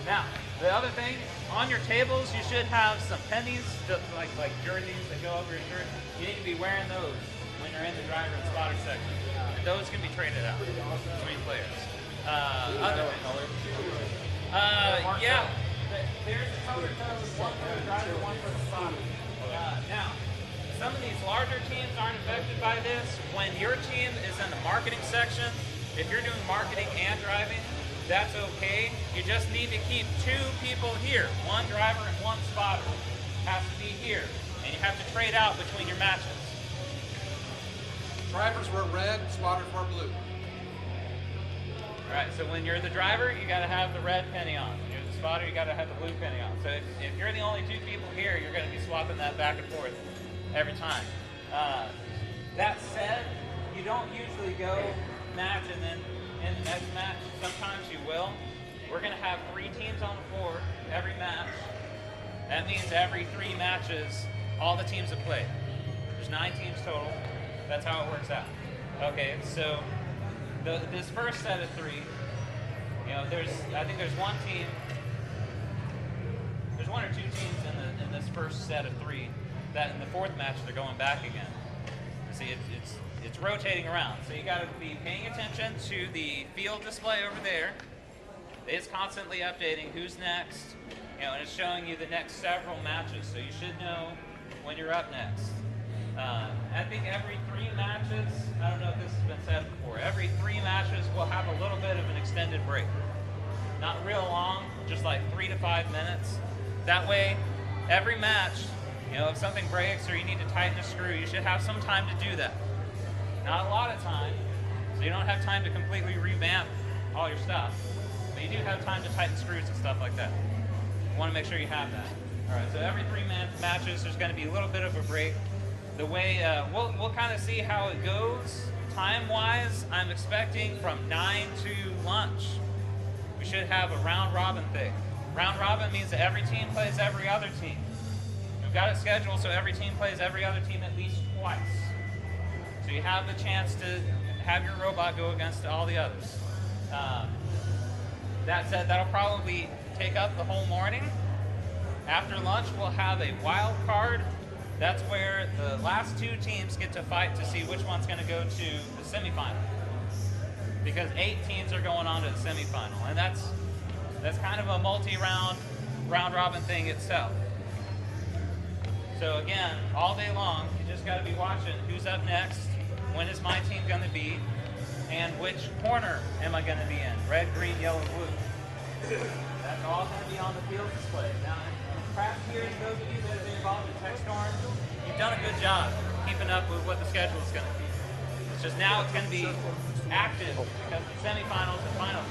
Now, the other thing, on your tables, you should have some pennies, like jerseys that go over your shirt. You need to be wearing those when you're in the driver and spotter section. And those can be traded out between players. Other yeah, there's a color code, one for the driver, one for the spotter. Now, some of these larger teams aren't affected by this. When your team is in the marketing section, if you're doing marketing and driving, that's okay. You just need to keep 2 people here. One driver and one spotter has to be here. And you have to trade out between your matches. Drivers wear red, spotters wear blue. Alright, so when you're the driver, you gotta have the red penny on. When you're the spotter, you gotta have the blue penny on. So if you're the only 2 people here, you're gonna be swapping that back and forth every time. That said, you don't usually go match and then in the next match. Sometimes you will. We're going to have 3 teams on the floor every match. That means every 3 matches, all the teams have played. There's 9 teams total. That's how it works out. Okay, so this first set of 3, you know, I think there's one team. There's 1 or 2 teams in this first set of 3 that in the 4th match they're going back again. See, it's rotating around, so you got to be paying attention to the field display over there. It's constantly updating who's next, you know, and it's showing you the next several matches, so you should know when you're up next. I think every 3 matches, I don't know if this has been said before, every 3 matches we'll have a little bit of an extended break. Not real long, just like 3 to 5 minutes. That way, every match, you know, if something breaks or you need to tighten a screw, you should have some time to do that. Not a lot of time, so you don't have time to completely revamp all your stuff, but you do have time to tighten screws and stuff like that. You want to make sure you have that. All right, so every 3 matches, there's going to be a little bit of a break. The way, we'll kind of see how it goes. Time-wise, I'm expecting from 9 to lunch. We should have a round-robin thing. Round-robin means that every team plays every other team. We've got it scheduled so every team plays every other team at least twice. So you have the chance to have your robot go against all the others. That said, that'll probably take up the whole morning. After lunch, we'll have a wild card. That's where the last 2 teams get to fight to see which one's going to go to the semifinal. Because 8 teams are going on to the semifinal, and that's kind of a multi-round, round-robin thing itself. So again, all day long, you just got to be watching who's up next, when is my team going to be, and which corner am I going to be in, red, green, yellow, blue. That's all going to be on the field display. Now, perhaps here, those of you that have been involved in Tech Storm, you've done a good job keeping up with what the schedule is going to be. It's just now it's going to be active because the semifinals and finals